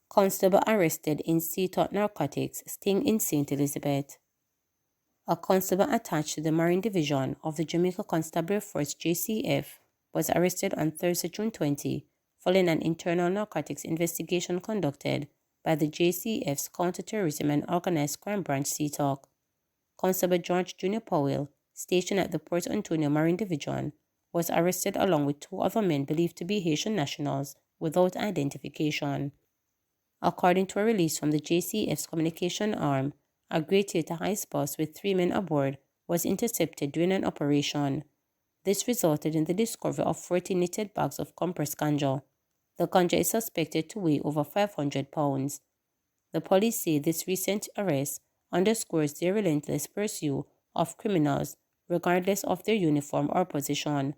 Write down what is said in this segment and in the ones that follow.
Constable arrested in shootout narcotics sting in St. Elizabeth. A constable attached to the Marine Division of the Jamaica Constabulary Force JCF was arrested on Thursday, June 20, following an internal narcotics investigation conducted by the JCF's Counter-Terrorism and Organized Crime Branch CTOC. Constable George Jr. Powell, stationed at the Port Antonio Marine Division, was arrested along with 2 other men believed to be Haitian nationals without identification. According to a release from the JCF's communication arm, a Great Theatre Ice bus with 3 men aboard was intercepted during an operation. This resulted in the discovery of 40 knitted bags of compressed ganja. The ganja is suspected to weigh over 500 pounds. The police say this recent arrest underscores their relentless pursuit of criminals regardless of their uniform or position.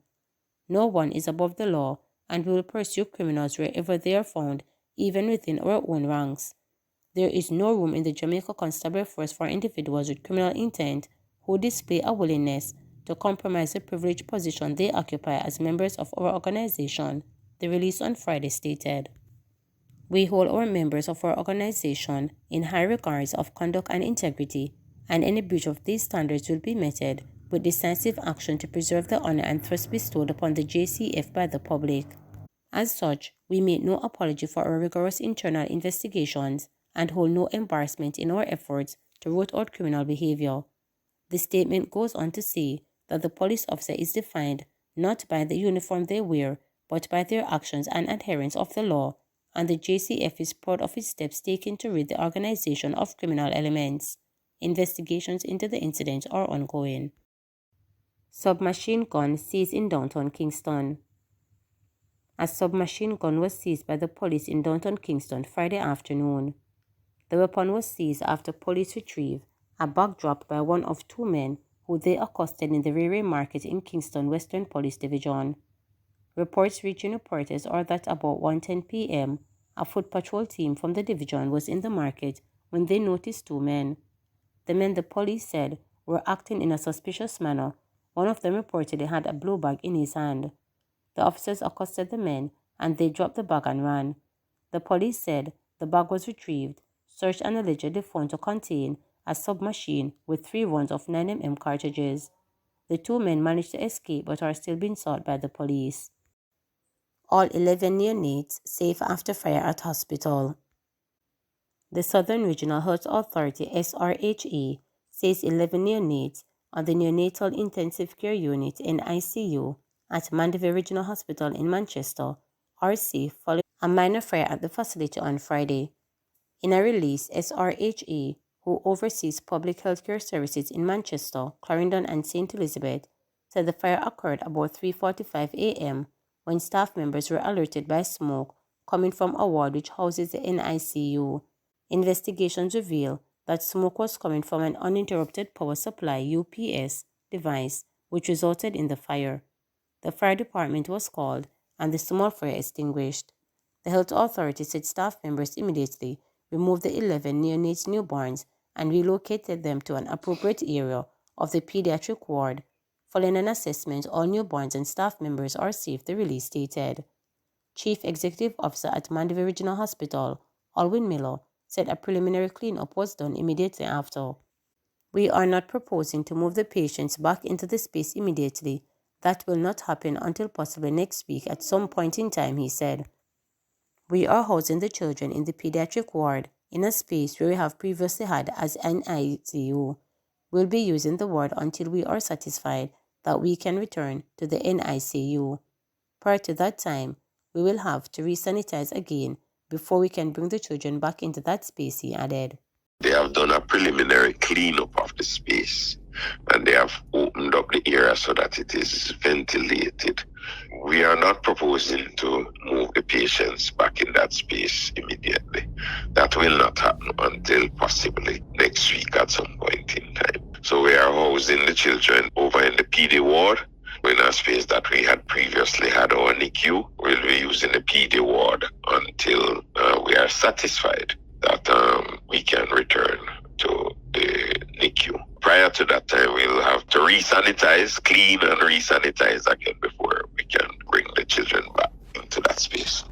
No one is above the law, and we will pursue criminals wherever they are found, even within our own ranks. There is no room in the Jamaica Constabulary Force for individuals with criminal intent who display a willingness to compromise the privileged position they occupy as members of our organization, the release on Friday stated. We hold our members of our organization in high regards of conduct and integrity, and any breach of these standards will be meted with decisive action to preserve the honor and trust bestowed upon the JCF by the public. As such, we make no apology for our rigorous internal investigations and hold no embarrassment in our efforts to root out criminal behavior. The statement goes on to say that the police officer is defined not by the uniform they wear, but by their actions and adherence of the law, and the JCF is proud of its steps taken to rid the organization of criminal elements. Investigations into the incident are ongoing. Submachine gun seized in downtown Kingston. A submachine gun was seized by the police in downtown Kingston Friday afternoon. The weapon was seized after police retrieved a bag dropped by one of 2 men who they accosted in the Railway Market in Kingston Western Police Division. Reports reaching reporters are that about 1:10 p.m., a foot patrol team from the division was in the market when they noticed 2 men. The men, the police said, were acting in a suspicious manner. One of them reportedly had a blue bag in his hand. The officers accosted the men and they dropped the bag and ran. The police said the bag was retrieved, searched and allegedly found to contain a submachine with 3 rounds of 9mm cartridges. The 2 men managed to escape but are still being sought by the police. All 11 neonates safe after fire at hospital. The Southern Regional Health Authority SRHA says 11 neonates on the Neonatal Intensive Care Unit NICU at Mandeville Regional Hospital in Manchester are safe following a minor fire at the facility on Friday. In a release, SRHA, who oversees public healthcare services in Manchester, Clarendon and St. Elizabeth, said the fire occurred about 3:45 a.m. when staff members were alerted by smoke coming from a ward which houses the NICU. Investigations reveal that smoke was coming from an uninterrupted power supply UPS device, which resulted in the fire. The fire department was called and the small fire extinguished. The health authority said staff members immediately removed the 11 neonates newborns and relocated them to an appropriate area of the pediatric ward. Following an assessment, all newborns and staff members are safe, the release stated. Chief Executive Officer at Mandeville Regional Hospital, Alwyn Miller, said a preliminary cleanup was done immediately after. We are not proposing to move the patients back into the space immediately. That will not happen until possibly next week at some point in time, he said. We are housing the children in the pediatric ward in a space where we have previously had as an NICU. We'll be using the ward until we are satisfied that we can return to the NICU. Prior to that time, we will have to re-sanitize again before we can bring the children back into that space, he added. They have done a preliminary cleanup of the space and they have opened up the area so that it is ventilated. We are not proposing to move the patients back in that space immediately. That will not happen until possibly next week at some point in time. So we are housing the children over in the PD ward in a space that we had previously had our NICU. We'll be using the PD ward until we are satisfied that we can return to the NICU. to that time, we'll have to re-sanitize, clean and re-sanitize again before we can bring the children back into that space.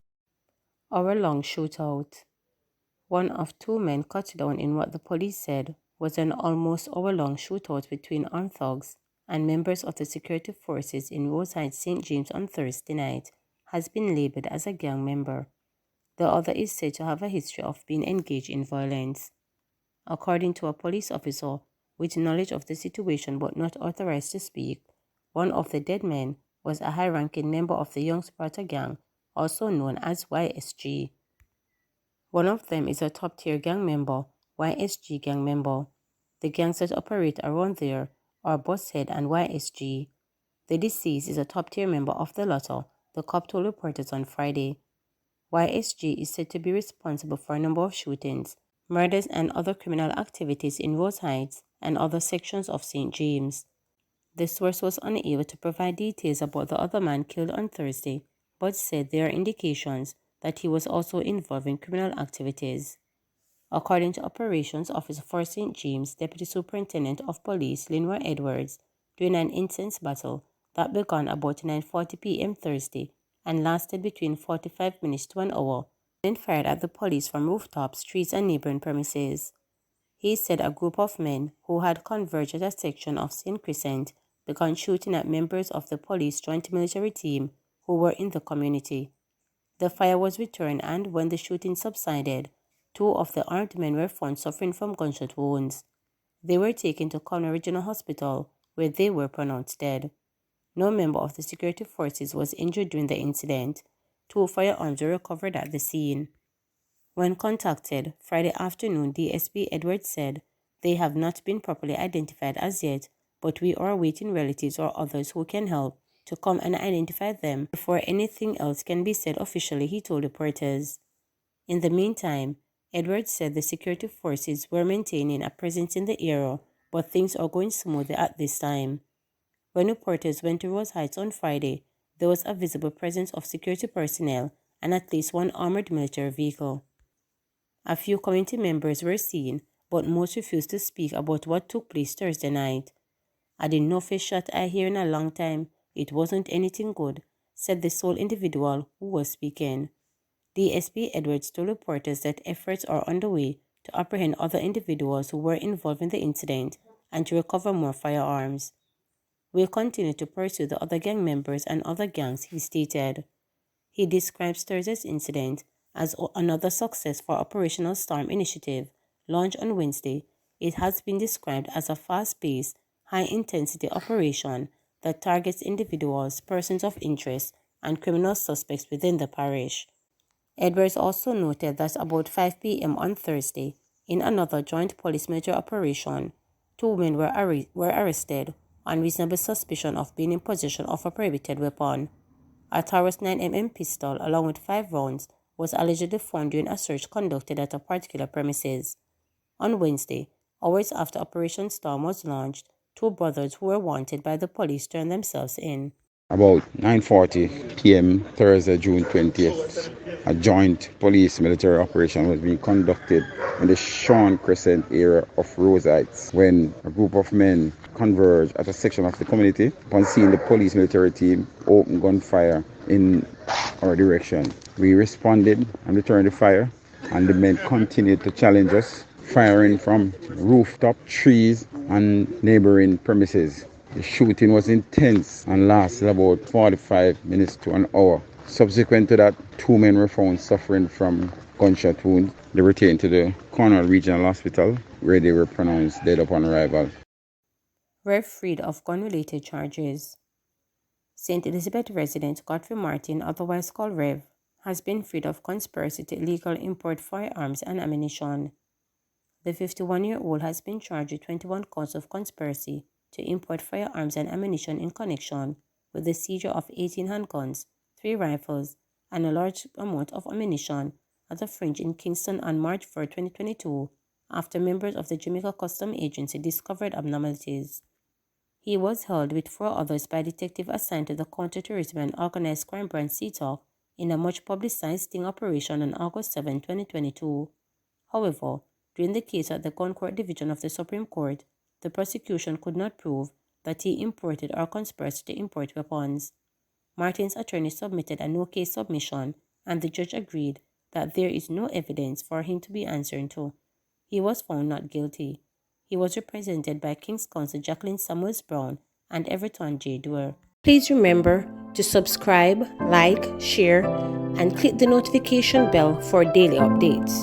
Hourong shootout. One of two men cut down in what the police said was an almost hour-long shootout between armed thugs and members of the security forces in Roadside, St. James on Thursday night has been labeled as a gang member. The other is said to have a history of being engaged in violence. According to a police officer with knowledge of the situation but not authorized to speak, one of the dead men was a high-ranking member of the Young Sparta gang, also known as YSG. One of them is a top-tier gang member, YSG gang member. The gangs that operate around there are Bosshead and YSG. The deceased is a top-tier member of the latter, the cop told reporters on Friday. YSG is said to be responsible for a number of shootings, murders and other criminal activities in Rose Heights and other sections of St. James. The source was unable to provide details about the other man killed on Thursday, but said there are indications that he was also involved in criminal activities. According to Operations Officer for St. James, Deputy Superintendent of Police Linwar Edwards, during an intense battle that began about 9:40 p.m. Thursday and lasted between 45 minutes to an hour, then fired at the police from rooftops, streets and neighboring premises. He said a group of men who had converged at a section of St. Crescent began shooting at members of the police joint military team who were in the community. The fire was returned and when the shooting subsided, two of the armed men were found suffering from gunshot wounds. They were taken to Conner Regional Hospital where they were pronounced dead. No member of the security forces was injured during the incident. Two firearms were recovered at the scene. When contacted Friday afternoon, DSP Edwards said, "They have not been properly identified as yet, but we are awaiting relatives or others who can help to come and identify them before anything else can be said officially," he told reporters. In the meantime, Edwards said the security forces were maintaining a presence in the area, but things are going smoothly at this time. When reporters went to Rose Heights on Friday, there was a visible presence of security personnel and at least one armored military vehicle. A few community members were seen, but most refused to speak about what took place Thursday night. "I didn't know fish shot I hear in a long time. It wasn't anything good," said the sole individual who was speaking. DSP Edwards told reporters that efforts are underway to apprehend other individuals who were involved in the incident and to recover more firearms. "We'll continue to pursue the other gang members and other gangs," he stated. He describes Thursday's incident as another success for Operational Storm Initiative, launched on Wednesday. It has been described as a fast-paced, high-intensity operation that targets individuals, persons of interest, and criminal suspects within the parish. Edwards also noted that about 5 p.m. on Thursday, in another joint police-military operation, two women were arrested on reasonable suspicion of being in possession of a prohibited weapon. A Taurus 9mm pistol, along with 5 rounds, was allegedly found during a search conducted at a particular premises. On Wednesday, hours after Operation Storm was launched, two brothers who were wanted by the police turned themselves in. About 9:40 p.m. Thursday, June 20th, a joint police-military operation was being conducted in the Sean Crescent area of Rose Heights when a group of men converged at a section of the community. Upon seeing the police-military team, opened gunfire in our direction. We responded and returned the fire, and the men continued to challenge us, firing from rooftop, trees, and neighboring premises. The shooting was intense and lasted about 45 minutes to an hour. Subsequent to that, two men were found suffering from gunshot wounds. They were taken to the Cornwall Regional Hospital, where they were pronounced dead upon arrival. Rev freed of gun-related charges. St. Elizabeth resident Godfrey Martin, otherwise called Rev, has been freed of conspiracy to illegally import firearms and ammunition. The 51-year-old has been charged with 21 counts of conspiracy to import firearms and ammunition in connection with the seizure of 18 handguns, 3 rifles, and a large amount of ammunition at a fringe in Kingston on March 4, 2022, after members of the Jamaica Customs Agency discovered abnormalities. He was held with 4 others by a detective assigned to the Counter-Terrorism and Organized Crime Branch CTOC in a much-publicized sting operation on August 7, 2022. However, during the case at the Gun Court Division of the Supreme Court, the prosecution could not prove that he imported or conspired to import weapons. Martin's attorney submitted a no-case submission, and the judge agreed that there is no evidence for him to be answering to. He was found not guilty. He was represented by King's counsel Jacqueline Samuels Brown and Everton J. Dwyer. Please remember to subscribe, like, share, and click the notification bell for daily updates.